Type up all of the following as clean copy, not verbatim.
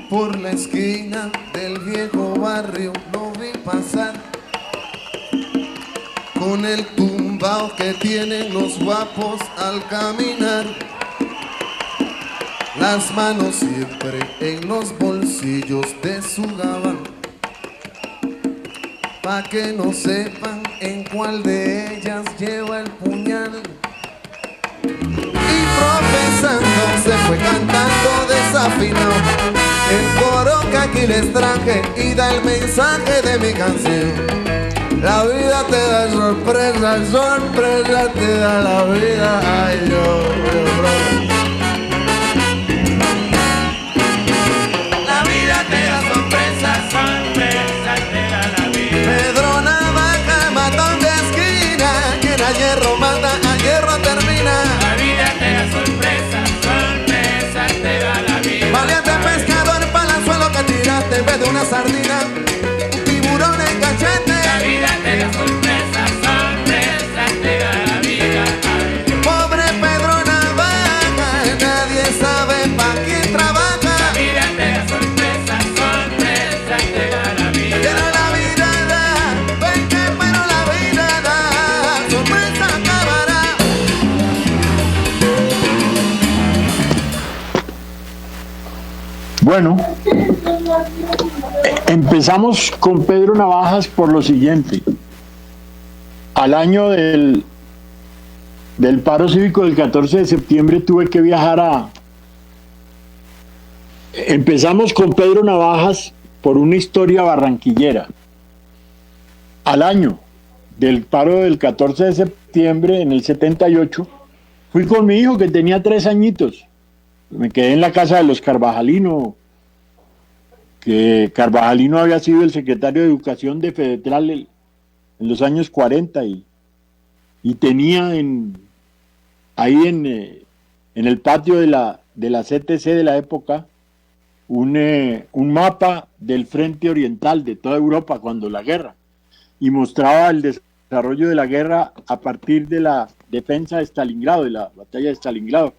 Por la esquina del viejo barrio lo vi pasar, con el tumbao que tienen los guapos al caminar, las manos siempre en los bolsillos de su gabán, pa' que no sepan en cuál de ellas lleva el puñal. Y tropezando se fue cantando desafinado el coro que aquí les traje y da el mensaje de mi canción. La vida te da sorpresa, sorpresa te da la vida. Ay, La vida te da sorpresa, sorpresa te da la vida. Pedro Navaja, matón de esquina, quien a hierro mata, a hierro termina. La vida te da sorpresa, sorpresa te da la vida. Valiente pescador, palazuelo que tiraste en vez de una sardina, tiburón en cachete. La vida te da sorpresa, sorpresa te da la vida. Pobre Pedro Navaja, nadie sabe pa' quién trabaja. La vida te da sorpresa, sorpresa te da la vida. Pero la vida da, ven que pero la vida da, sorpresa acabará. Bueno, empezamos con Pedro Navajas por lo siguiente. Al año del paro cívico del 14 de septiembre tuve que viajar a... Empezamos con Pedro Navajas por una historia barranquillera. Al año del paro del 14 de septiembre, en el 78, fui con mi hijo que tenía 3 añitos. Me quedé en la casa de los Carvajalino, que Carvajalino había sido el secretario de Educación de Fedetral en los años 40 y tenía ahí en el patio de la CTC de la época un mapa del frente oriental de toda Europa cuando la guerra, y mostraba el desarrollo de la guerra a partir de la defensa de Stalingrado, de la batalla de Stalingrado,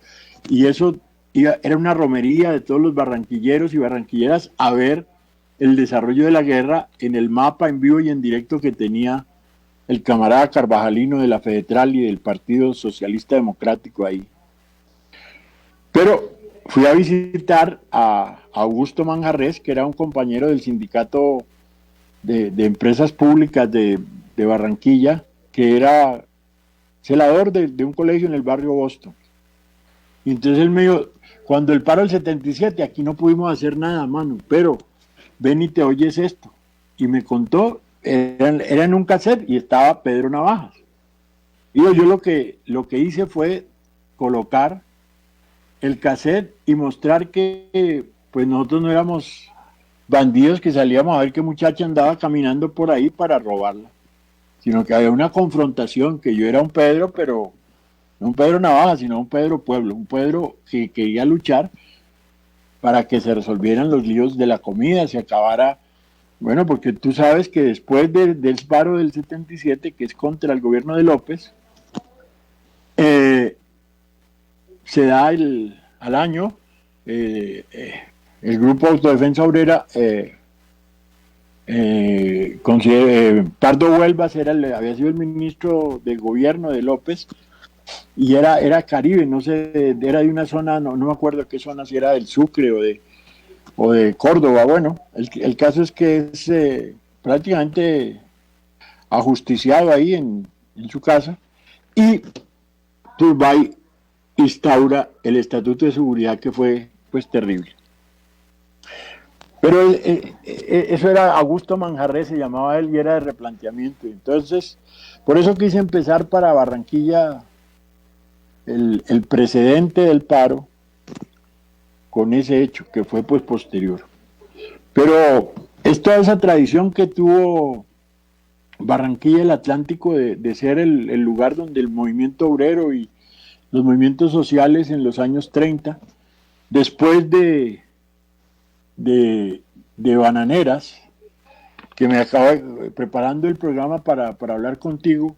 y eso era una romería de todos los barranquilleros y barranquilleras a ver el desarrollo de la guerra en el mapa en vivo y en directo que tenía el camarada Carvajalino de la Fedetral y del Partido Socialista Democrático ahí. Pero fui a visitar a Augusto Manjarrés, que era un compañero del sindicato de empresas públicas de Barranquilla, que era celador de un colegio en el barrio Boston. Y entonces él me dijo, cuando el paro del 77, aquí no pudimos hacer nada, mano, pero ven y te oyes esto. Y me contó, era en un cassette y estaba Pedro Navajas. Y yo lo que hice fue colocar el cassette y mostrar que pues nosotros no éramos bandidos que salíamos a ver qué muchacha andaba caminando por ahí para robarla, sino que había una confrontación, que yo era un Pedro, pero no un Pedro Navaja, sino un Pedro Pueblo, un Pedro que quería luchar para que se resolvieran los líos de la comida, se acabara, bueno, porque tú sabes que después del paro del 77, que es contra el gobierno de López, se da al año, el Grupo Autodefensa Obrera, Pardo Huelvas había sido el ministro de gobierno de López, y era Caribe, no sé, era de una zona, no me acuerdo qué zona, si era del Sucre o de Córdoba. Bueno, el caso es que es prácticamente ajusticiado ahí en su casa, y Turbay instaura el Estatuto de Seguridad, que fue pues terrible. Pero eso era Augusto Manjarrés, se llamaba él, y era de replanteamiento. Entonces, por eso quise empezar para Barranquilla el precedente del paro con ese hecho que fue pues posterior. Pero es toda esa tradición que tuvo Barranquilla, el Atlántico, de ser el lugar donde el movimiento obrero y los movimientos sociales en los años 30, después de Bananeras, que me acaba preparando el programa para hablar contigo,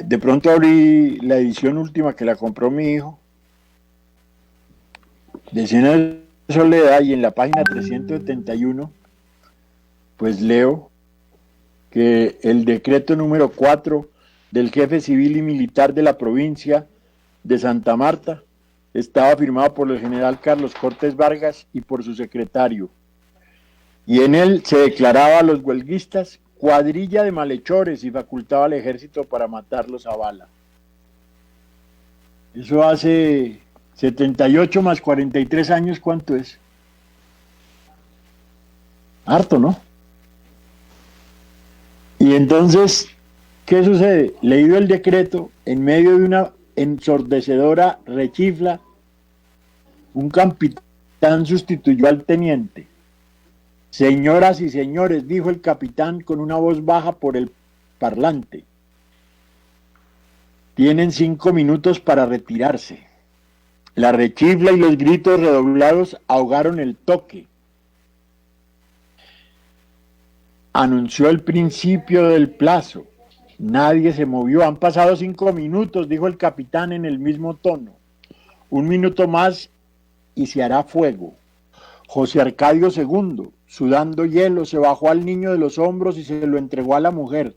de pronto abrí la edición última que la compró mi hijo, de Escenas Soledad, y en la página 371, pues leo que el decreto número 4 del jefe civil y militar de la provincia de Santa Marta estaba firmado por el general Carlos Cortés Vargas y por su secretario. Y en él se declaraba a los huelguistas cuadrilla de malhechores y facultaba al ejército para matarlos a bala. Eso hace 78 más 43 años, ¿cuánto es? Harto, ¿no? Y entonces, ¿qué sucede? Leído el decreto, en medio de una ensordecedora rechifla, un capitán sustituyó al teniente. Señoras y señores, dijo el capitán con una voz baja por el parlante, tienen 5 minutos para retirarse. La rechifla y los gritos redoblados ahogaron el toque. Anunció el principio del plazo. Nadie se movió. Han pasado 5 minutos, dijo el capitán en el mismo tono. 1 minuto más y se hará fuego. José Arcadio II, sudando hielo, se bajó al niño de los hombros y se lo entregó a la mujer.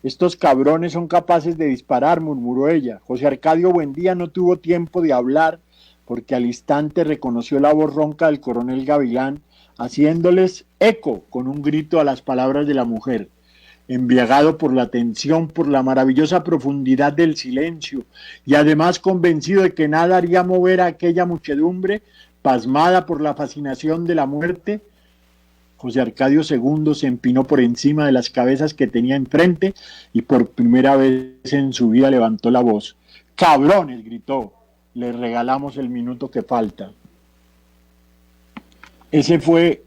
Estos cabrones son capaces de disparar, murmuró ella. José Arcadio Buendía no tuvo tiempo de hablar porque al instante reconoció la voz ronca del coronel Gavilán, haciéndoles eco con un grito a las palabras de la mujer. Embriagado por la tensión, por la maravillosa profundidad del silencio, y además convencido de que nada haría mover a aquella muchedumbre, pasmada por la fascinación de la muerte, José Arcadio II se empinó por encima de las cabezas que tenía enfrente y por primera vez en su vida levantó la voz. ¡Cabrones!, gritó. Les regalamos el minuto que falta. Ese fue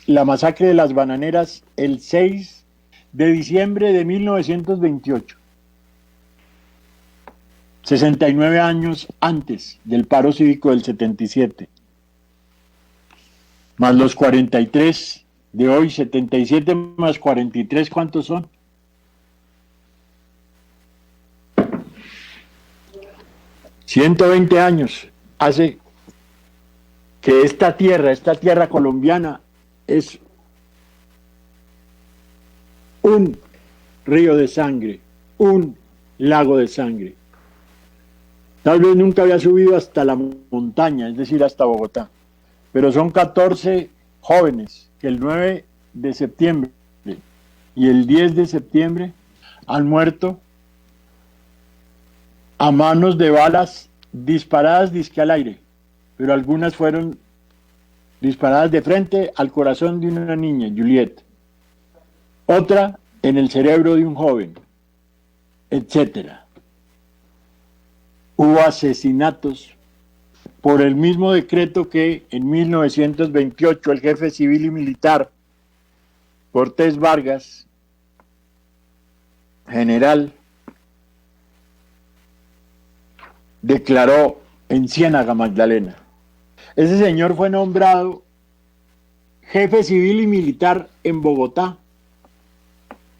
la masacre de las bananeras el 6 de diciembre de 1928. 69 años antes del paro cívico del 77. Más los 43 de hoy, 77 más 43, ¿cuántos son? ...120 años hace que esta tierra colombiana es un río de sangre, un lago de sangre. Tal vez nunca había subido hasta la montaña, es decir, hasta Bogotá, pero son 14 jóvenes que el 9 de septiembre y el 10 de septiembre han muerto a manos de balas disparadas dizque al aire, pero algunas fueron disparadas de frente al corazón de una niña, Juliet, otra en el cerebro de un joven, etcétera. Hubo asesinatos por el mismo decreto que en 1928 el jefe civil y militar Cortés Vargas, general, declaró en Ciénaga, Magdalena. Ese señor fue nombrado jefe civil y militar en Bogotá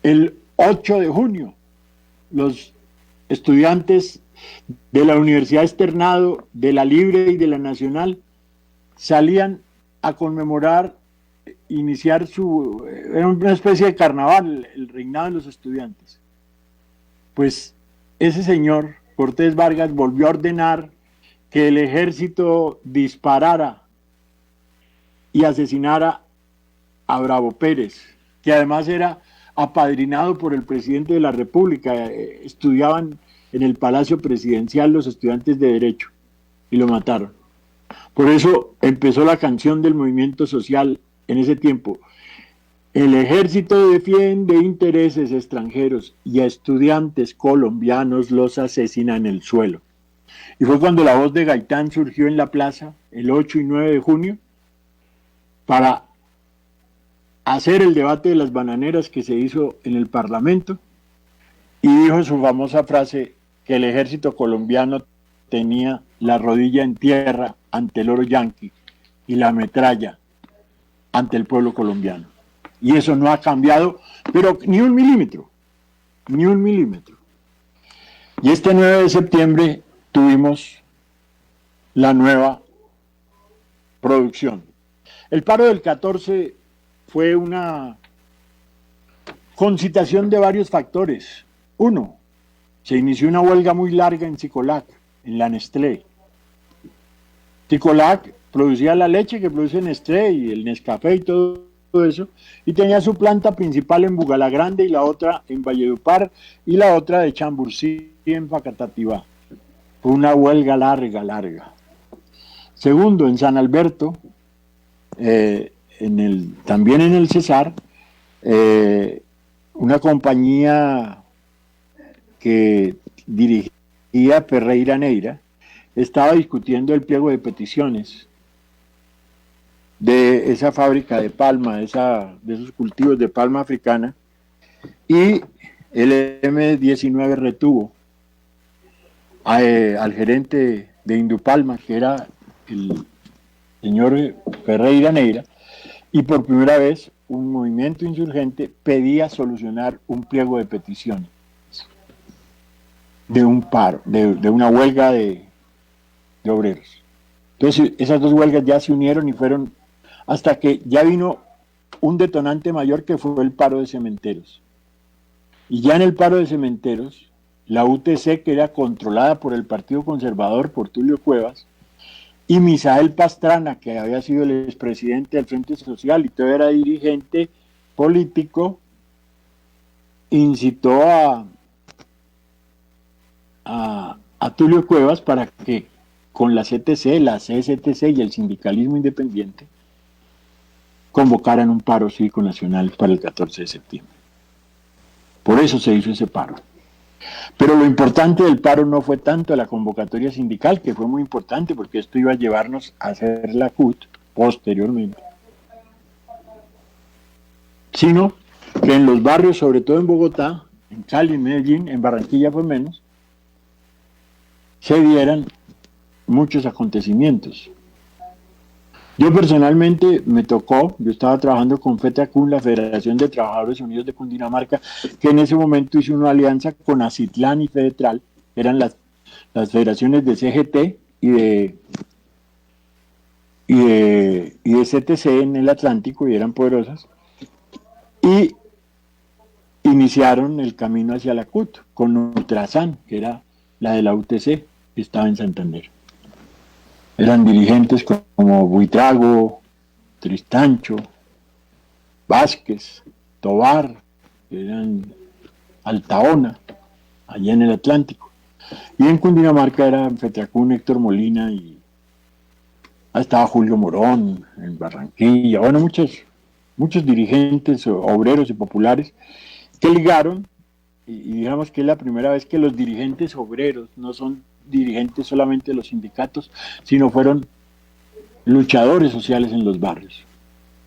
el 8 de junio. Los estudiantes de la Universidad Externado, de la Libre y de la Nacional salían a conmemorar, era una especie de carnaval, el reinado de los estudiantes. Pues ese señor Cortés Vargas volvió a ordenar que el ejército disparara y asesinara a Bravo Pérez, que además era apadrinado por el presidente de la República. Estudiaban en el Palacio Presidencial los estudiantes de Derecho y lo mataron. Por eso empezó la canción del movimiento social en ese tiempo. El ejército defiende intereses extranjeros y a estudiantes colombianos los asesina en el suelo. Y fue cuando la voz de Gaitán surgió en la plaza el 8 y 9 de junio para hacer el debate de las bananeras que se hizo en el Parlamento, y dijo su famosa frase que el ejército colombiano tenía la rodilla en tierra ante el oro yanqui y la metralla ante el pueblo colombiano. Y eso no ha cambiado, pero ni un milímetro, ni un milímetro. Y este 9 de septiembre tuvimos la nueva producción. El paro del 14 fue una concitación de varios factores. Uno, se inició una huelga muy larga en Sicolac, en la Nestlé. Sicolac producía la leche que produce Nestlé y el Nescafé y todo eso, y tenía su planta principal en Bugalagrande y la otra en Valledupar y la otra de Chambursí en Facatativá. Fue una huelga larga. Segundo, en San Alberto, también en el Cesar, una compañía que dirigía Ferreira Neira estaba discutiendo el pliego de peticiones de esa fábrica de palma, de esos cultivos de palma africana, y el M19 retuvo al gerente de Indupalma, que era el señor Ferreira Neira, y por primera vez un movimiento insurgente pedía solucionar un pliego de peticiones de un paro, de una huelga de obreros. Entonces esas dos huelgas ya se unieron y fueron hasta que ya vino un detonante mayor, que fue el paro de cementeros. Y ya en el paro de cementeros, la UTC, que era controlada por el Partido Conservador, por Tulio Cuevas, y Misael Pastrana, que había sido el expresidente del Frente Social y todavía era dirigente político, incitó a Tulio Cuevas para que con la CTC, la CSTC y el sindicalismo independiente convocaran un paro cívico nacional para el 14 de septiembre. Por eso se hizo ese paro. Pero lo importante del paro no fue tanto la convocatoria sindical, que fue muy importante porque esto iba a llevarnos a hacer la CUT posteriormente, sino que en los barrios, sobre todo en Bogotá, en Cali, en Medellín, en Barranquilla fue menos, se dieran muchos acontecimientos. Yo personalmente yo estaba trabajando con FETRACUN, la Federación de Trabajadores Unidos de Cundinamarca, que en ese momento hizo una alianza con Acitlán y Fedetral, eran las federaciones de CGT y de CTC en el Atlántico, y eran poderosas, y iniciaron el camino hacia la CUT con Ultrasan, que era la de la UTC, que estaba en Santander. Eran dirigentes como Buitrago, Tristancho, Vázquez, Tobar, que eran Altaona, allá en el Atlántico. Y en Cundinamarca eran FETRACUN, Héctor Molina, y estaba Julio Morón en Barranquilla. Bueno, muchos dirigentes obreros y populares que ligaron, y digamos que es la primera vez que los dirigentes obreros no son dirigentes solamente de los sindicatos, sino fueron luchadores sociales en los barrios.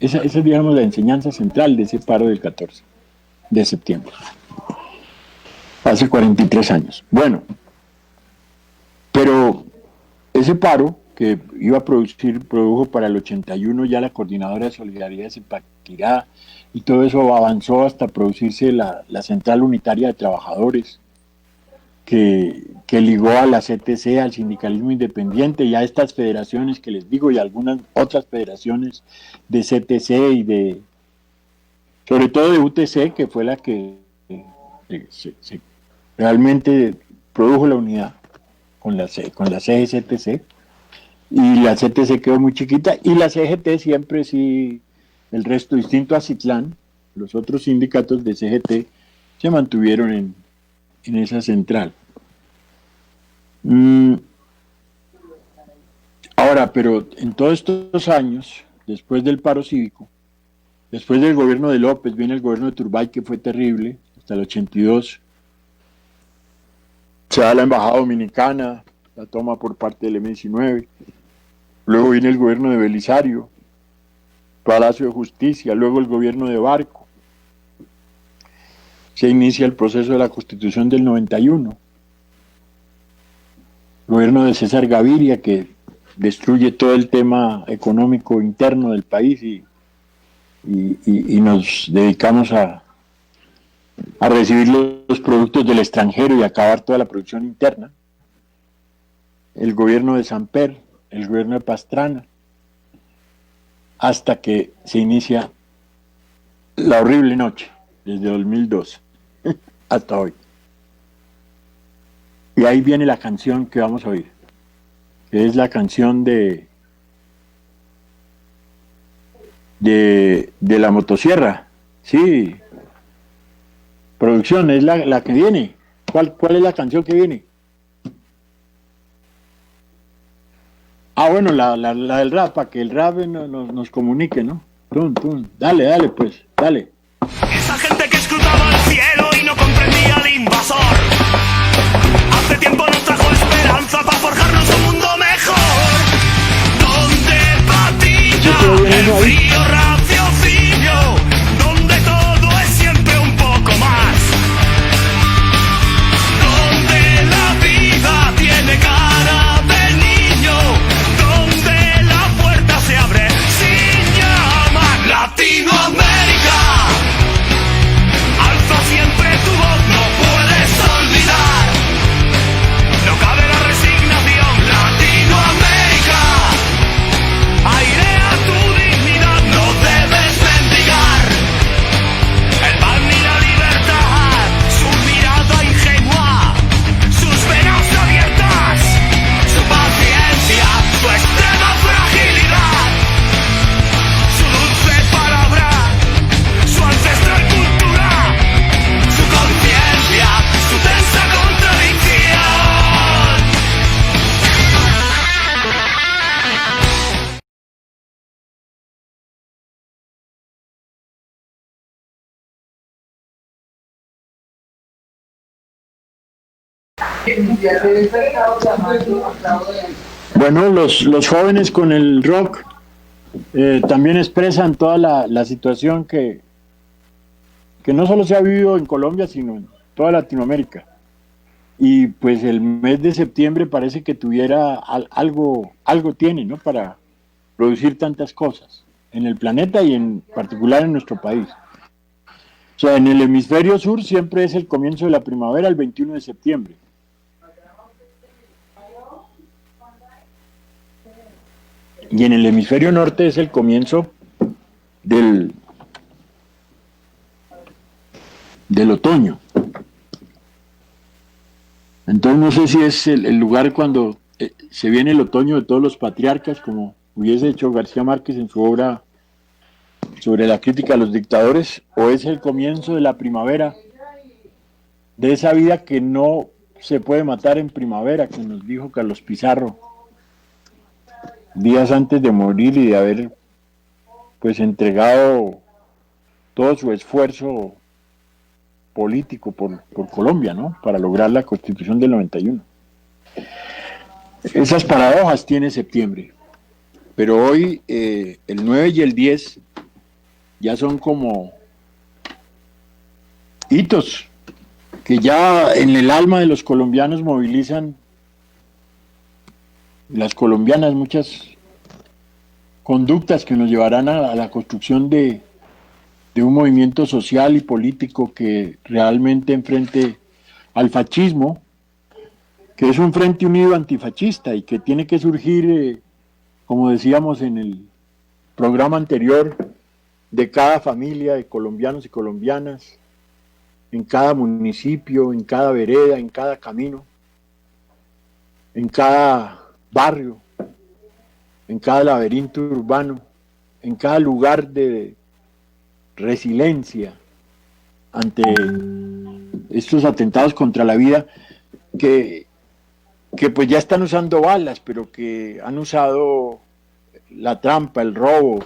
Esa es, digamos, la enseñanza central de ese paro del 14 de septiembre. Hace 43 años. Pero ese paro que iba a produjo para el 81 ya la Coordinadora de Solidaridad de Zipaquirá, y todo eso avanzó hasta producirse la Central Unitaria de Trabajadores, que ligó a la CTC, al sindicalismo independiente, y a estas federaciones que les digo, y algunas otras federaciones de CTC y sobre todo de UTC, que fue la que realmente produjo la unidad con la CGCTC, y la CTC quedó muy chiquita, y la CGT siempre sí, el resto, distinto a Citlán, los otros sindicatos de CGT se mantuvieron en esa central. Ahora, pero en todos estos años, después del paro cívico, después del gobierno de López, viene el gobierno de Turbay, que fue terrible, hasta el 82, se da la embajada dominicana, la toma por parte del M19, luego viene el gobierno de Belisario, Palacio de Justicia, luego el gobierno de Barco, se inicia el proceso de la Constitución del 91, gobierno de César Gaviria, que destruye todo el tema económico interno del país, y nos dedicamos a recibir los productos del extranjero y acabar toda la producción interna. El gobierno de Samper, el gobierno de Pastrana, hasta que se inicia la horrible noche, desde 2002 hasta hoy. Y ahí viene la canción que vamos a oír, que es la canción de la motosierra. Sí, producción, es la que viene. ¿Cuál es la canción que viene? Ah, bueno, la del rap, para que el rap nos comunique, ¿no? Tum, tum. Dale, pues, dale. Esa gente que escrutaba el cielo y no comprendía al invasor. Hace tiempo nos trajo esperanza para forjarnos un mundo mejor. Donde patina el frío raciocinio, donde todo es siempre un poco más. Donde la vida tiene cara de niño, donde la puerta se abre sin llamar. Latinoamérica, alza siempre tu voz, no puedes olvidar. No cabe la resignación. Latinoamérica, airea tu dignidad, no debes mendigar el pan ni la libertad. Su mirada ingenua, sus venas abiertas, su paciencia, su extrema fragilidad, su dulce palabra, su ancestral cultura, su conciencia, su tensa contradicción. Bueno, los jóvenes con el rock también expresan toda la situación que no solo se ha vivido en Colombia, sino en toda Latinoamérica. Y pues el mes de septiembre parece que tuviera algo tiene, ¿no? Para producir tantas cosas en el planeta y en particular en nuestro país. O sea, en el hemisferio sur siempre es el comienzo de la primavera, el 21 de septiembre. Y en el hemisferio norte es el comienzo del otoño. Entonces no sé si es el lugar cuando se viene el otoño de todos los patriarcas, como hubiese hecho García Márquez en su obra sobre la crítica a los dictadores, o es el comienzo de la primavera, de esa vida que no se puede matar en primavera, que nos dijo Carlos Pizarro días antes de morir y de haber pues entregado todo su esfuerzo político por Colombia, ¿no? Para lograr la Constitución del 91. Esas paradojas tiene septiembre, pero hoy el 9 y el 10 ya son como hitos que ya en el alma de los colombianos movilizan, las colombianas, muchas conductas que nos llevarán a la construcción de un movimiento social y político que realmente enfrente al fascismo, que es un frente unido antifascista y que tiene que surgir, como decíamos en el programa anterior, de cada familia de colombianos y colombianas, en cada municipio, en cada vereda, en cada camino, en cada barrio, en cada laberinto urbano, en cada lugar de resiliencia ante estos atentados contra la vida que pues ya están usando balas, pero que han usado la trampa, el robo,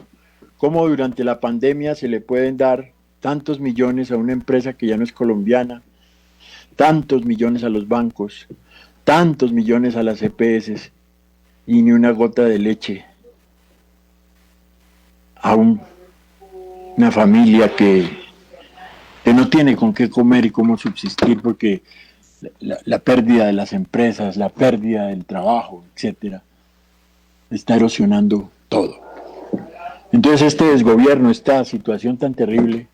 cómo durante la pandemia se le pueden dar tantos millones a una empresa que ya no es colombiana, tantos millones a los bancos, tantos millones a las EPS y ni una gota de leche a una familia que no tiene con qué comer y cómo subsistir porque la pérdida de las empresas, la pérdida del trabajo, etcétera, está erosionando todo. Entonces este desgobierno, esta situación tan terrible,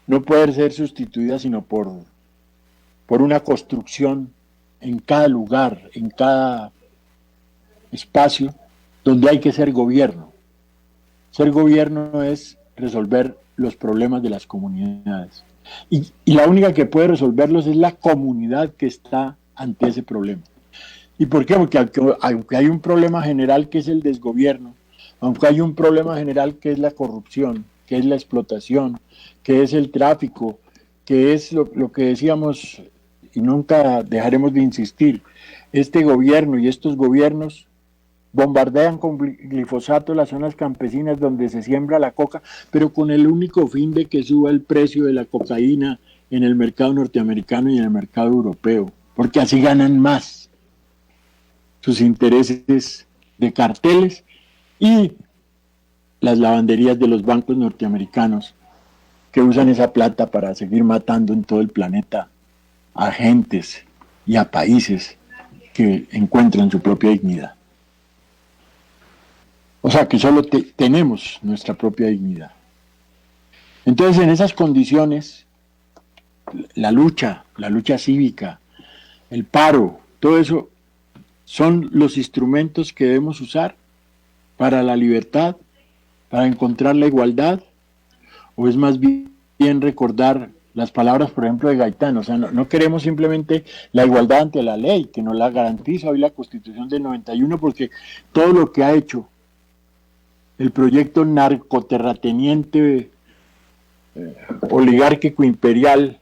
no puede ser sustituida sino por una construcción en cada lugar, en cada espacio donde hay que ser gobierno. Ser gobierno es resolver los problemas de las comunidades. Y la única que puede resolverlos es la comunidad que está ante ese problema. ¿Y por qué? Porque aunque hay un problema general que es el desgobierno, aunque hay un problema general que es la corrupción, que es la explotación, que es el tráfico, que es lo que decíamos y nunca dejaremos de insistir, este gobierno y estos gobiernos bombardean con glifosato las zonas campesinas donde se siembra la coca, pero con el único fin de que suba el precio de la cocaína en el mercado norteamericano y en el mercado europeo, porque así ganan más sus intereses de carteles y las lavanderías de los bancos norteamericanos que usan esa plata para seguir matando en todo el planeta a gentes y a países que encuentran su propia dignidad. O sea que solo tenemos nuestra propia dignidad. Entonces, en esas condiciones, la lucha cívica, el paro, todo eso son los instrumentos que debemos usar para la libertad, para encontrar la igualdad, o es más bien recordar las palabras, por ejemplo, de Gaitán. O sea, no queremos simplemente la igualdad ante la ley, que nos la garantiza hoy la Constitución del 91, porque todo lo que ha hecho el proyecto narcoterrateniente oligárquico imperial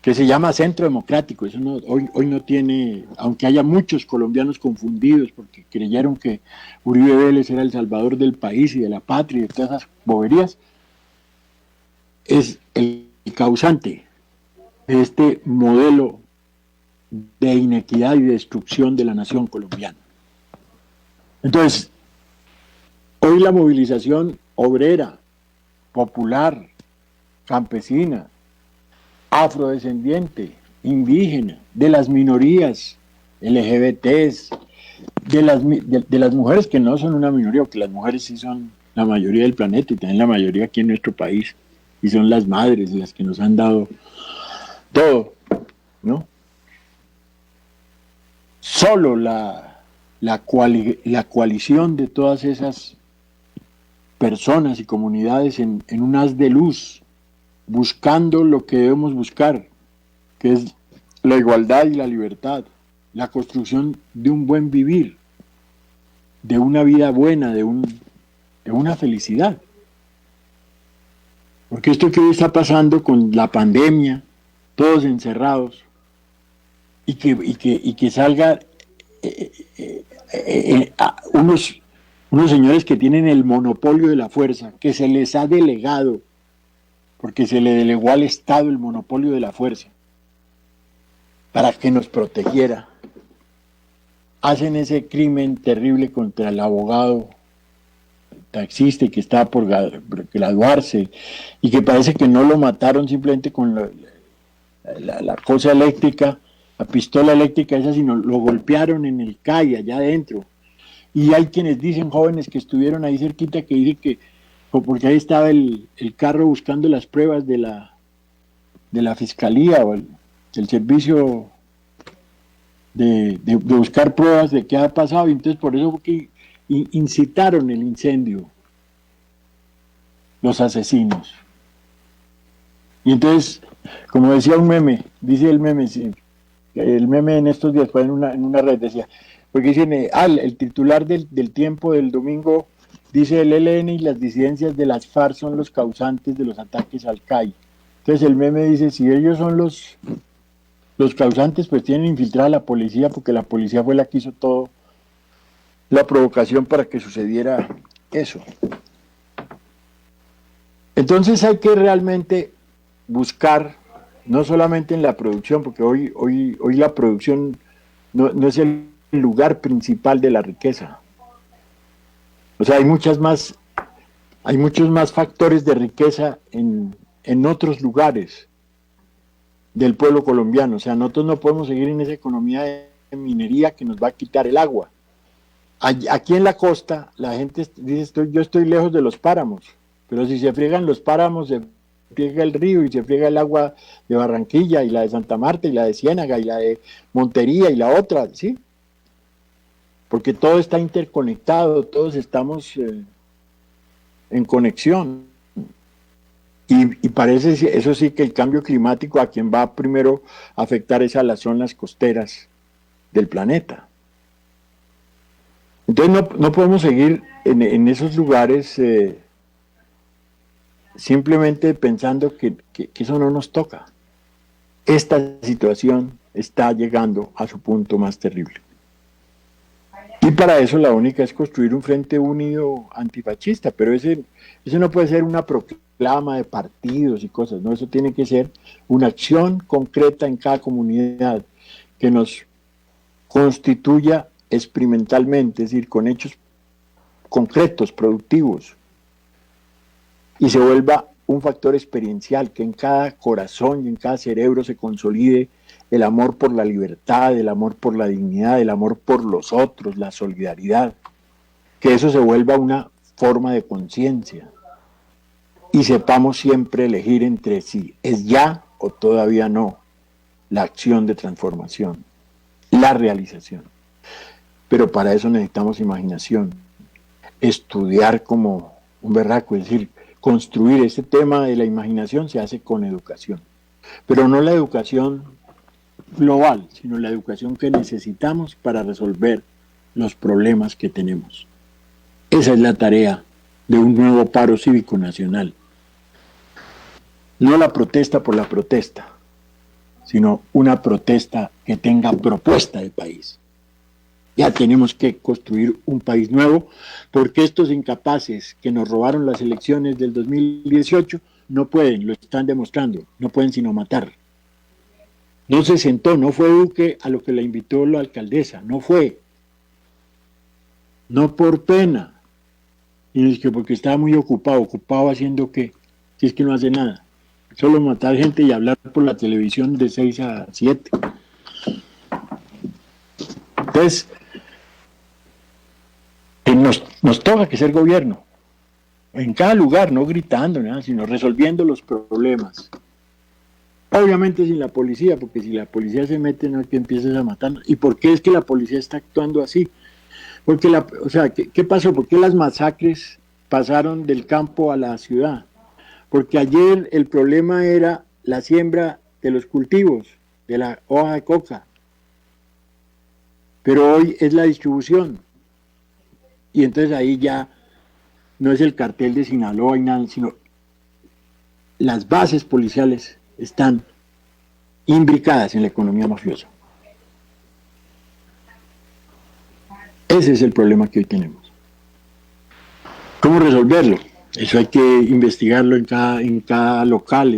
que se llama Centro Democrático, eso hoy no tiene, aunque haya muchos colombianos confundidos porque creyeron que Uribe Vélez era el salvador del país y de la patria y de todas esas boberías, es el causante de este modelo de inequidad y destrucción de la nación colombiana. Entonces, hoy la movilización obrera, popular, campesina, afrodescendiente, indígena, de las minorías, LGBTs, de las mujeres que no son una minoría, porque las mujeres sí son la mayoría del planeta y también la mayoría aquí en nuestro país, y son las madres las que nos han dado todo, ¿no? Solo la coalición de todas esas personas y comunidades en un haz de luz, buscando lo que debemos buscar, que es la igualdad y la libertad, la construcción de un buen vivir, de una vida buena, de una felicidad. Porque esto que hoy está pasando con la pandemia, todos encerrados, y que salga unos señores que tienen el monopolio de la fuerza, que se les ha delegado, porque se le delegó al Estado el monopolio de la fuerza, para que nos protegiera, hacen ese crimen terrible contra el abogado taxista que está por graduarse y que parece que no lo mataron simplemente con la cosa eléctrica, la pistola eléctrica esa, sino lo golpearon en el CAI allá adentro. Y hay quienes dicen, jóvenes que estuvieron ahí cerquita, que dicen que porque ahí estaba el carro buscando las pruebas de la fiscalía o el servicio de buscar pruebas de qué ha pasado, y entonces por eso fue que incitaron el incendio los asesinos. Y entonces, como decía un meme, dice el meme en estos días fue en una red, decía, porque dicen, el titular del Tiempo del domingo dice: el ELN y las disidencias de las FARC son los causantes de los ataques al CAI. Entonces el meme dice, si ellos son los causantes, pues tienen infiltrada a la policía, porque la policía fue la que hizo todo la provocación para que sucediera eso. Entonces hay que realmente buscar, no solamente en la producción, porque hoy la producción no es el lugar principal de la riqueza. O sea, hay muchos más factores de riqueza en otros lugares del pueblo colombiano. O sea, nosotros no podemos seguir en esa economía de minería que nos va a quitar el agua. Aquí en la costa la gente dice, yo estoy lejos de los páramos, pero si se friegan los páramos, se friega el río y se friega el agua de Barranquilla y la de Santa Marta y la de Ciénaga y la de Montería y la otra, ¿sí? porque todo está interconectado, todos estamos en conexión. Y parece, eso sí, que el cambio climático a quien va primero a afectar es a las zonas costeras del planeta. Entonces no podemos seguir en esos lugares simplemente pensando que eso no nos toca. Esta situación está llegando a su punto más terrible. Y para eso la única es construir un frente unido antifascista, pero ese no puede ser una proclama de partidos y cosas, no, eso tiene que ser una acción concreta en cada comunidad que nos constituya experimentalmente, es decir, con hechos concretos, productivos, y se vuelva un factor experiencial, que en cada corazón y en cada cerebro se consolide el amor por la libertad, el amor por la dignidad, el amor por los otros, la solidaridad, que eso se vuelva una forma de conciencia y sepamos siempre elegir entre si es ya o todavía no la acción de transformación, la realización. Pero para eso necesitamos imaginación, estudiar como un berraco, es decir, construir este tema de la imaginación se hace con educación, pero no la educación global, sino la educación que necesitamos para resolver los problemas que tenemos. Esa es la tarea de un nuevo paro cívico nacional. No la protesta por la protesta, sino una protesta que tenga propuesta de país. Ya tenemos que construir un país nuevo, porque estos incapaces que nos robaron las elecciones del 2018 no pueden, lo están demostrando, no pueden sino matar. No se sentó, no fue Duque a lo que la invitó la alcaldesa, no fue. No por pena, y es que porque estaba muy ocupado haciendo qué, si es que no hace nada. Solo matar gente y hablar por la televisión de 6 a 7. Entonces, nos toca que ser gobierno, en cada lugar, no gritando, nada, sino resolviendo los problemas. Obviamente sin la policía, porque si la policía se mete no es que empieces a matar. ¿Y por qué es que la policía está actuando así? Porque ¿qué pasó? ¿Por qué las masacres pasaron del campo a la ciudad? Porque ayer el problema era la siembra de los cultivos, de la hoja de coca. Pero hoy es la distribución. Y entonces ahí ya no es el cartel de Sinaloa y nada, sino las bases policiales están imbricadas en la economía mafiosa. Ese es el problema que hoy tenemos. ¿Cómo resolverlo? Eso hay que investigarlo en cada local.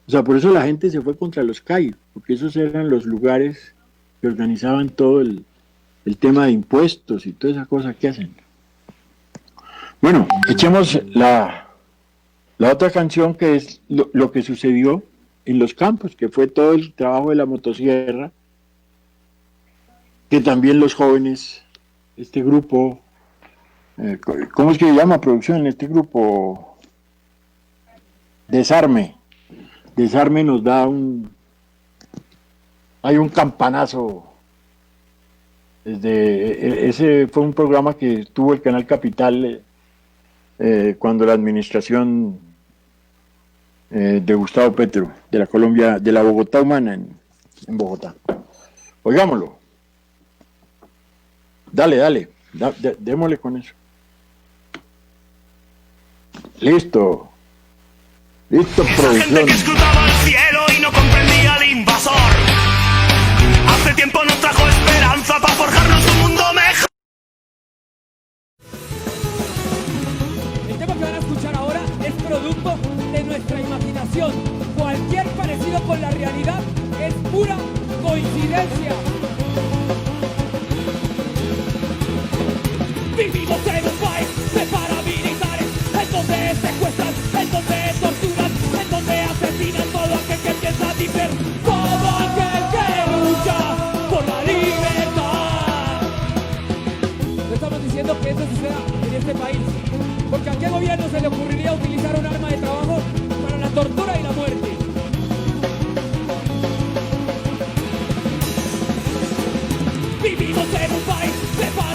O sea, por eso la gente se fue contra los CAI, porque esos eran los lugares que organizaban todo el tema de impuestos y toda esa cosa que hacen. Bueno, echemos la otra canción, que es lo que sucedió en los campos, que fue todo el trabajo de la motosierra, que también los jóvenes, este grupo, ¿cómo es que se llama producción en este grupo? Desarme nos da hay un campanazo. Ese fue un programa que tuvo el Canal Capital cuando la administración de Gustavo Petro, de la Colombia, de la Bogotá humana en Bogotá. Oigámoslo. Dale, démosle con eso. Listo, Esa gente producción. que escrutaba el cielo y no comprendía al invasor. Hace tiempo nos trajo esperanza para forjarnos un mundo mejor. El tema que van a escuchar ahora es producto de nuestra imaginación. Cualquier parecido con la realidad es pura coincidencia. Vivimos en un país de paramilitares, en donde secuestran, en donde torturan, en donde asesinan todo aquel que piensa diferente, todo aquel que lucha por la libertad. No estamos diciendo que eso suceda en este país, porque a qué gobierno se le ocurriría utilizar un arma de trabajo para la tortura y la muerte. Vivimos en un país de paramilitares,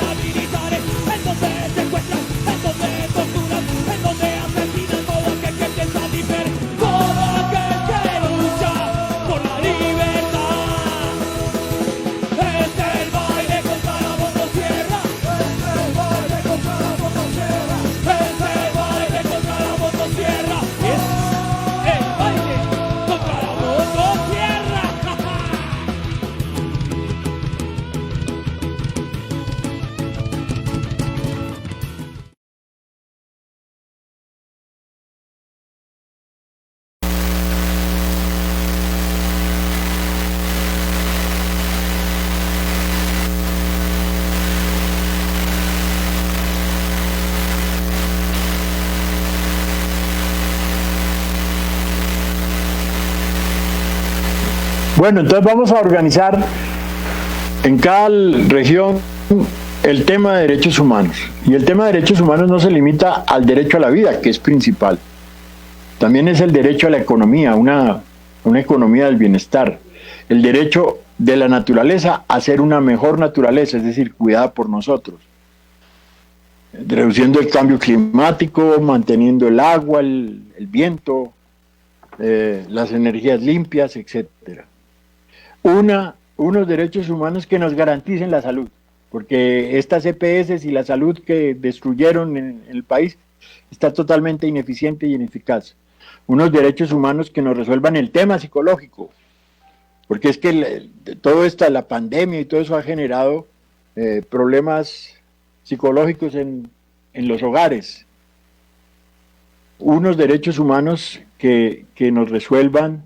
Bueno, entonces vamos a organizar en cada región el tema de derechos humanos. Y el tema de derechos humanos no se limita al derecho a la vida, que es principal. También es el derecho a la economía, una economía del bienestar. El derecho de la naturaleza a ser una mejor naturaleza, es decir, cuidada por nosotros. Reduciendo el cambio climático, manteniendo el agua, el viento, las energías limpias, etcétera. Unos derechos humanos que nos garanticen la salud, porque estas EPS y la salud que destruyeron en el país está totalmente ineficiente y ineficaz. Unos derechos humanos que nos resuelvan el tema psicológico, porque es que todo esto, la pandemia y todo eso ha generado problemas psicológicos en los hogares. Unos derechos humanos que nos resuelvan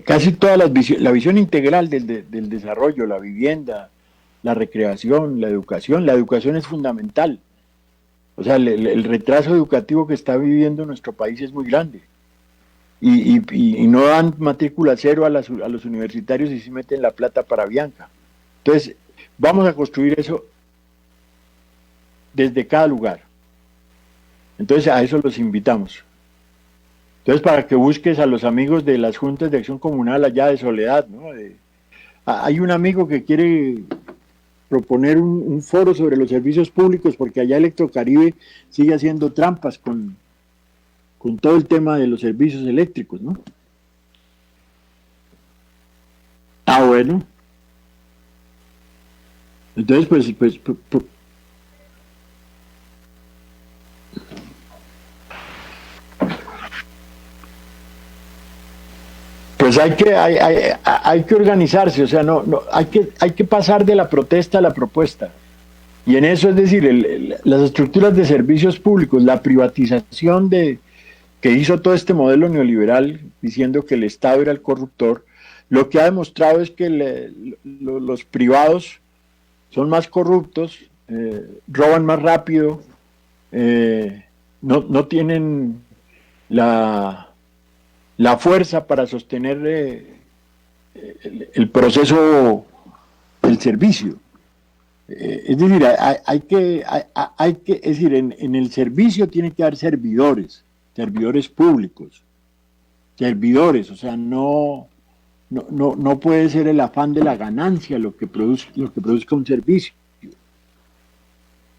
casi toda la visión integral del desarrollo, la vivienda, la recreación, la educación. La educación es fundamental. O sea, el retraso educativo que está viviendo nuestro país es muy grande. Y no dan matrícula cero a los universitarios y sí meten la plata para Bianca. Entonces, vamos a construir eso desde cada lugar. Entonces, a eso los invitamos. Entonces, para que busques a los amigos de las juntas de acción comunal allá de Soledad, ¿no? Hay un amigo que quiere proponer un foro sobre los servicios públicos, porque allá Electrocaribe sigue haciendo trampas con todo el tema de los servicios eléctricos, ¿no? Ah, bueno. Entonces, pues hay que organizarse, o sea, hay que pasar de la protesta a la propuesta. Y en eso, es decir, las estructuras de servicios públicos, la privatización que hizo todo este modelo neoliberal, diciendo que el Estado era el corruptor, lo que ha demostrado es que los privados son más corruptos, roban más rápido, no tienen la fuerza para sostener el proceso del servicio. Es decir, es decir, en el servicio tiene que haber servidores públicos, servidores, o sea, no puede ser el afán de la ganancia lo que produzca un servicio.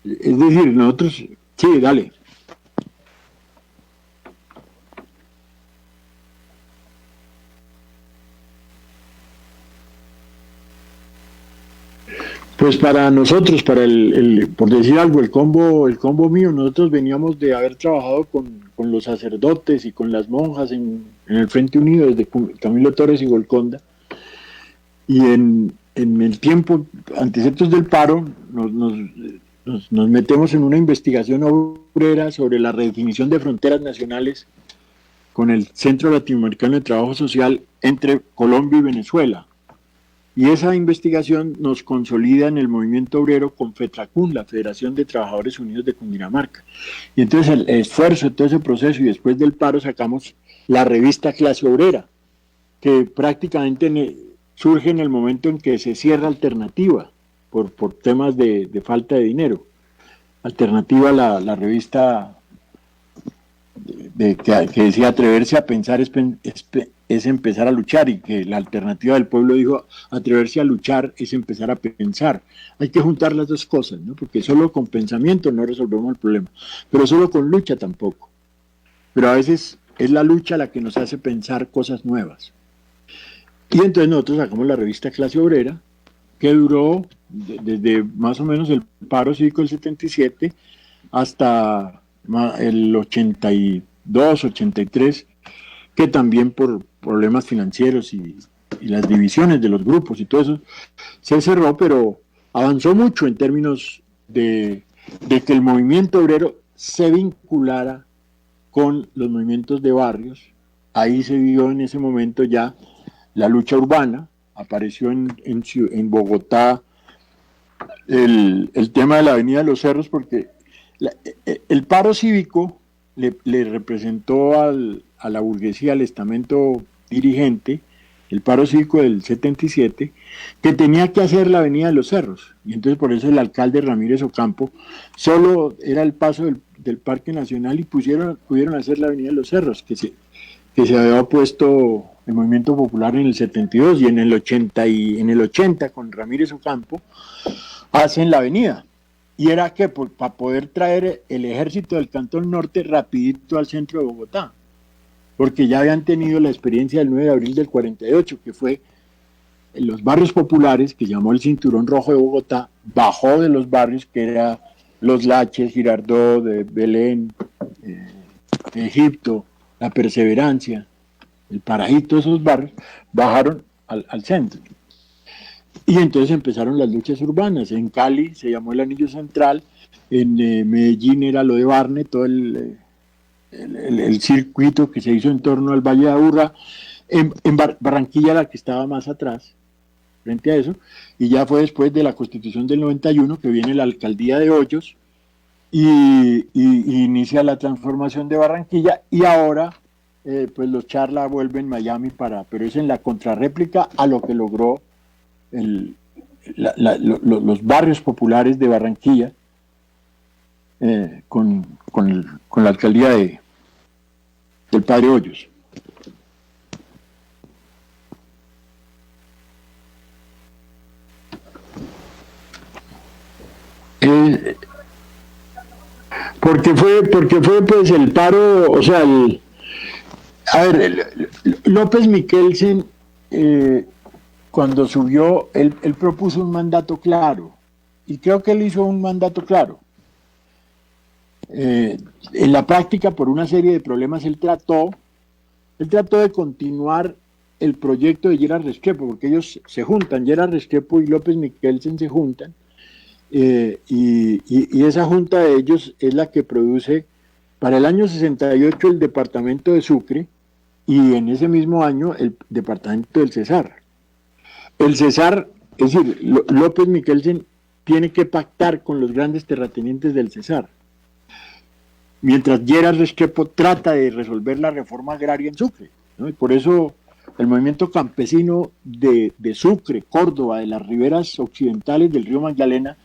Es decir, nosotros, sí, dale. Pues para nosotros, para por decir algo, el combo mío, nosotros veníamos de haber trabajado con los sacerdotes y con las monjas en el Frente Unido desde Camilo Torres y Golconda, y en el tiempo antecesores del paro nos metemos en una investigación obrera sobre la redefinición de fronteras nacionales con el Centro Latinoamericano de Trabajo Social entre Colombia y Venezuela. Y esa investigación nos consolida en el movimiento obrero con FETRACUN, la Federación de Trabajadores Unidos de Cundinamarca. Y entonces el esfuerzo de todo ese proceso, y después del paro sacamos la revista Clase Obrera, que prácticamente surge en el momento en que se cierra Alternativa, por temas de falta de dinero. Alternativa, la revista que decía atreverse a pensar es empezar a luchar, y que la Alternativa del Pueblo dijo atreverse a luchar es empezar a pensar. Hay que juntar las dos cosas, ¿no? Porque solo con pensamiento no resolvemos el problema, pero solo con lucha tampoco. Pero a veces es la lucha la que nos hace pensar cosas nuevas. Y entonces nosotros sacamos la revista Clase Obrera, que duró desde más o menos el paro cívico del 77 hasta el 82, 83, que también por problemas financieros y las divisiones de los grupos y todo eso se cerró, pero avanzó mucho en términos de que el movimiento obrero se vinculara con los movimientos de barrios. Ahí se vio en ese momento ya la lucha urbana, apareció en Bogotá el tema de la Avenida de los Cerros, porque el paro cívico le representó a la burguesía, al estamento dirigente, el paro cívico del 77, que tenía que hacer la Avenida de los Cerros. Y entonces por eso el alcalde Ramírez Ocampo solo era el paso del Parque Nacional y pudieron hacer la Avenida de los Cerros, que se había opuesto el Movimiento Popular en el 72 y en el 80 con Ramírez Ocampo hacen la avenida. Y era que para poder traer el ejército del Cantón Norte rapidito al centro de Bogotá, porque ya habían tenido la experiencia del 9 de abril del 48, que fue en los barrios populares, que llamó el Cinturón Rojo de Bogotá, bajó de los barrios que era Los Laches, Girardot, Belén, Egipto, La Perseverancia, el Parajito, esos barrios, bajaron al centro. Y entonces empezaron las luchas urbanas. En Cali se llamó el Anillo Central, en Medellín era lo de Barne, todo el circuito que se hizo en torno al Valle de Aburrá, en Barranquilla la que estaba más atrás, frente a eso, y ya fue después de la Constitución del 91 que viene la alcaldía de Hoyos y inicia la transformación de Barranquilla, y ahora pues los charla vuelven Miami pero es en la contrarréplica a lo que logró los barrios populares de Barranquilla con la alcaldía del padre Hoyos. Porque fue pues el paro, o sea, López Miquelsen cuando subió, él propuso un mandato claro, y creo que él hizo un mandato claro. En la práctica, por una serie de problemas, él trató de continuar el proyecto de Gerard Restrepo, porque ellos se juntan, Gerard Restrepo y López Miquelsen se juntan, y esa junta de ellos es la que produce para el año 68 el departamento de Sucre, y en ese mismo año el departamento del Cesar. El Cesar, es decir, López Miquelsen tiene que pactar con los grandes terratenientes del Cesar, mientras Gerard Restrepo trata de resolver la reforma agraria en Sucre, ¿no? Y por eso el movimiento campesino de Sucre, Córdoba, de las riberas occidentales del río Magdalena,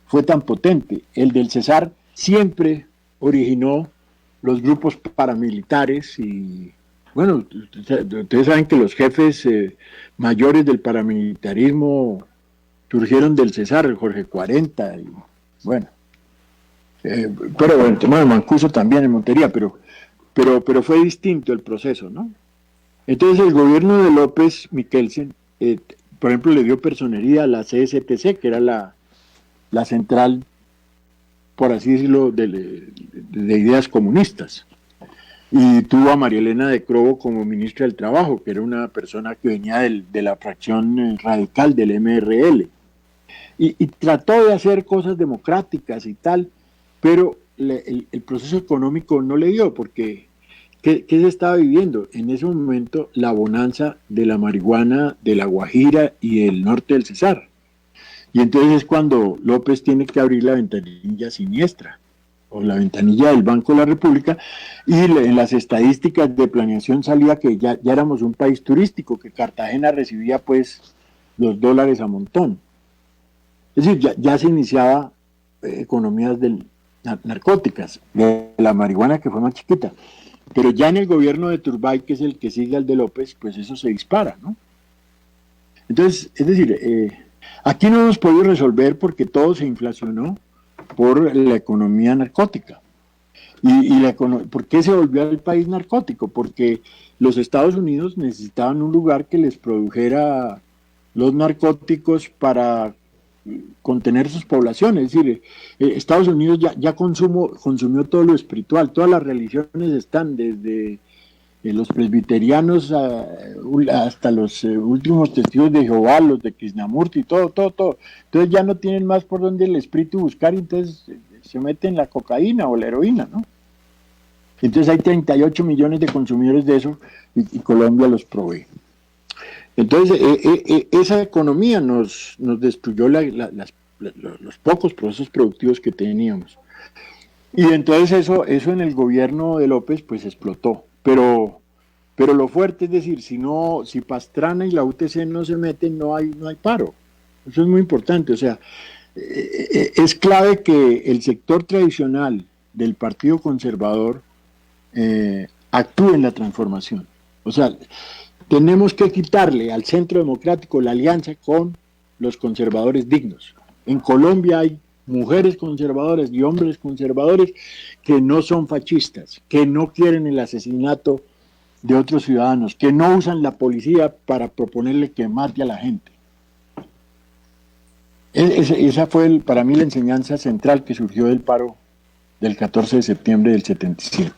fue tan potente. El del Cesar siempre originó los grupos paramilitares y, bueno, ustedes saben que los jefes mayores del paramilitarismo surgieron del Cesar, el Jorge 40, y bueno. Pero bueno, el tema de Mancuso también en Montería, pero fue distinto el proceso, ¿no? Entonces el gobierno de López Miquelsen, por ejemplo, le dio personería a la CSTC, que era la central, por así decirlo, de ideas comunistas. Y tuvo a María Elena de Crobo como ministra del Trabajo, que era una persona que venía de la fracción radical del MRL. Y trató de hacer cosas democráticas y tal, pero el proceso económico no le dio, porque ¿qué se estaba viviendo? En ese momento la bonanza de la marihuana de La Guajira y el norte del Cesar. Y entonces es cuando López tiene que abrir la ventanilla siniestra, o la ventanilla del Banco de la República, y en las estadísticas de planeación salía que ya éramos un país turístico, que Cartagena recibía pues los dólares a montón. Es decir, ya se iniciaba economías narcóticas, de la marihuana que fue más chiquita, pero ya en el gobierno de Turbay, que es el que sigue al de López, pues eso se dispara, ¿no? Entonces, es decir, aquí no hemos podido resolver porque todo se inflacionó por la economía narcótica. ¿Por qué se volvió al país narcótico? Porque los Estados Unidos necesitaban un lugar que les produjera los narcóticos para contener sus poblaciones. Es decir, Estados Unidos ya consumió todo lo espiritual, todas las religiones están, desde los presbiterianos hasta los últimos testigos de Jehová, los de Krishnamurti, todo. Entonces ya no tienen más por donde el espíritu buscar, entonces se meten la cocaína o la heroína, ¿no? Entonces hay 38 millones de consumidores de eso y Colombia los provee. Entonces esa economía nos destruyó los pocos procesos productivos que teníamos. Y entonces eso en el gobierno de López pues explotó. Pero Pero lo fuerte es decir, si Pastrana y la UTC no se meten, no hay paro. Eso es muy importante. O sea, es clave que el sector tradicional del Partido Conservador actúe en la transformación. O sea, tenemos que quitarle al Centro Democrático la alianza con los conservadores dignos. En Colombia hay mujeres conservadoras y hombres conservadores que no son fascistas, que no quieren el asesinato de otros ciudadanos, que no usan la policía para proponerle que mate a la gente. Esa fue para mí la enseñanza central que surgió del paro del 14 de septiembre del 77.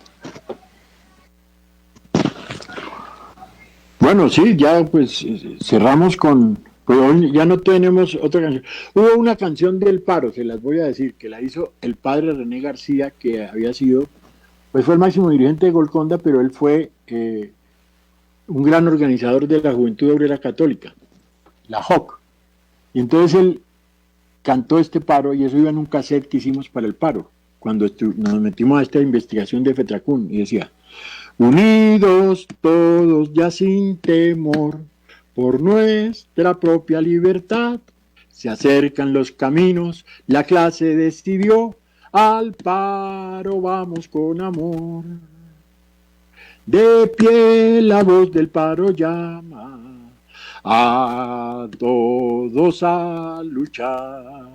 Bueno, sí, ya pues cerramos con... Pues hoy ya no tenemos otra canción. Hubo una canción del paro, se las voy a decir, que la hizo el padre René García, que había sido, pues fue el máximo dirigente de Golconda, pero él fue un gran organizador de la Juventud Obrera Católica, la JOC. Y entonces él cantó este paro y eso iba en un cassette que hicimos para el paro, cuando nos metimos a esta investigación de FETRACUN, y decía: unidos todos ya sin temor, por nuestra propia libertad, se acercan los caminos, la clase decidió, al paro vamos con amor. De pie la voz del paro llama a todos a luchar.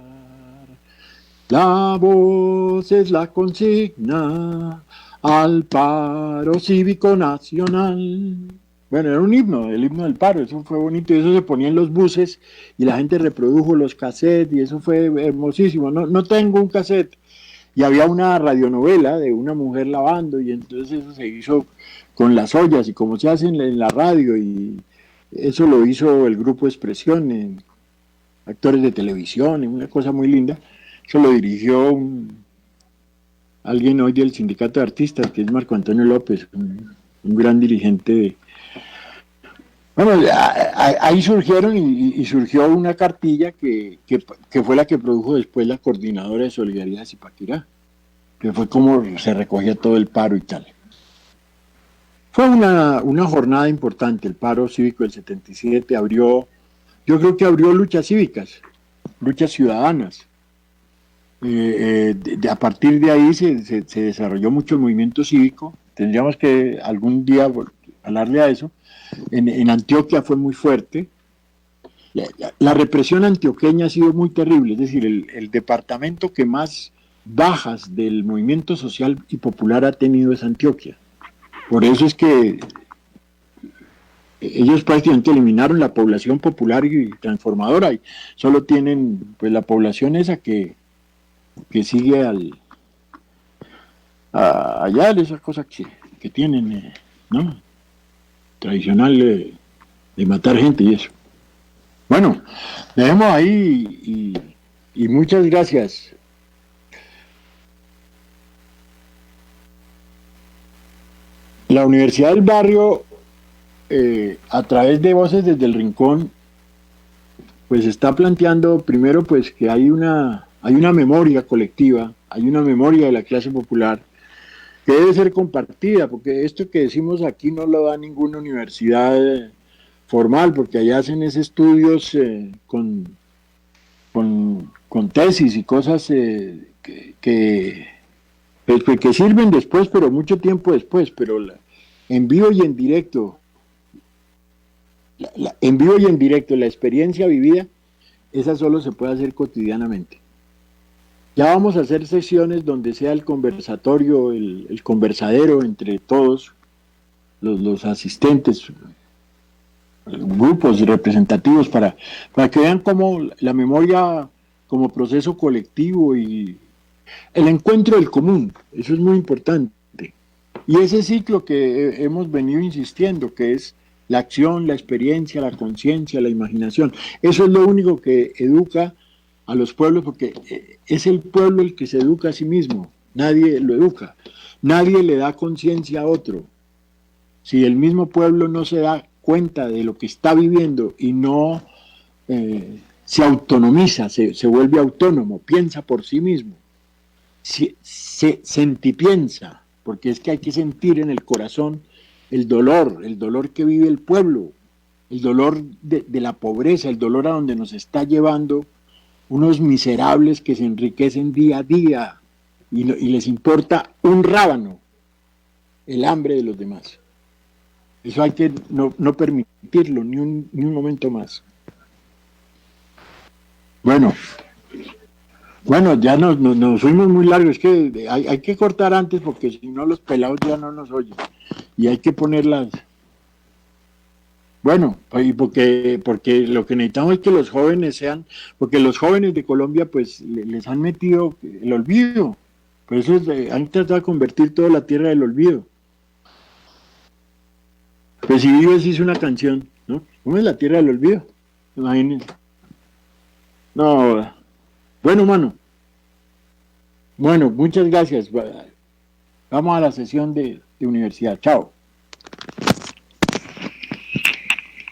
La voz es la consigna al paro cívico nacional. Bueno, era un himno, el himno del paro, eso fue bonito, y eso se ponía en los buses y la gente reprodujo los cassettes y eso fue hermosísimo. No tengo un cassette, y había una radionovela de una mujer lavando y entonces eso se hizo con las ollas y como se hace en la radio, y eso lo hizo el Grupo Expresión, actores de televisión, una cosa muy linda. Eso lo dirigió alguien hoy del Sindicato de Artistas, que es Marco Antonio López, un gran dirigente. Bueno, ahí surgieron y surgió una cartilla que fue la que produjo después la Coordinadora de Solidaridad de Zipaquirá, que fue como se recogía todo el paro y tal. Fue una jornada importante, el paro cívico del 77 yo creo que abrió luchas cívicas, luchas ciudadanas. A partir de ahí se desarrolló mucho el movimiento cívico. Tendríamos que algún día hablarle a eso. En Antioquia fue muy fuerte. La represión antioqueña ha sido muy terrible, es decir, el departamento que más bajas del movimiento social y popular ha tenido es Antioquia. Por eso es que ellos prácticamente eliminaron la población popular y transformadora y solo tienen pues la población esa que sigue allá, esas cosas que tienen, ¿no? Tradicional de matar gente y eso. Bueno, dejemos ahí y muchas gracias. La Universidad del Barrio, a través de Voces desde el Rincón, pues está planteando primero pues que hay una memoria colectiva, hay una memoria de la clase popular que debe ser compartida, porque esto que decimos aquí no lo da ninguna universidad formal, porque allá hacen estudios con tesis y cosas que sirven después, pero mucho tiempo después, pero en vivo y en directo, la experiencia vivida, esa solo se puede hacer cotidianamente. Ya vamos a hacer sesiones donde sea el conversatorio, el conversadero entre todos los asistentes, grupos representativos, para que vean cómo la memoria como proceso colectivo y el encuentro del común, eso es muy importante. Y ese ciclo que hemos venido insistiendo, que es la acción, la experiencia, la conciencia, la imaginación, eso es lo único que educa a los pueblos, porque es el pueblo el que se educa a sí mismo, nadie lo educa, nadie le da conciencia a otro. Si el mismo pueblo no se da cuenta de lo que está viviendo y no se autonomiza, se vuelve autónomo, piensa por sí mismo, se sentipiensa, porque es que hay que sentir en el corazón el dolor que vive el pueblo, el dolor de la pobreza, el dolor a donde nos está llevando unos miserables que se enriquecen día a día y les importa un rábano el hambre de los demás. Eso hay que no permitirlo ni un momento más. Bueno, ya nos fuimos muy largos, es que hay que cortar antes porque si no los pelados ya no nos oyen y hay que ponerlas. Bueno, y porque lo que necesitamos es que los jóvenes porque los jóvenes de Colombia pues les han metido el olvido, por eso han tratado de convertir toda la tierra del olvido. Pues si Vives hizo una canción, ¿no? ¿Cómo es la tierra del olvido? Imagínense. No, bueno, mano. Bueno, muchas gracias. Vamos a la sesión de universidad. Chao.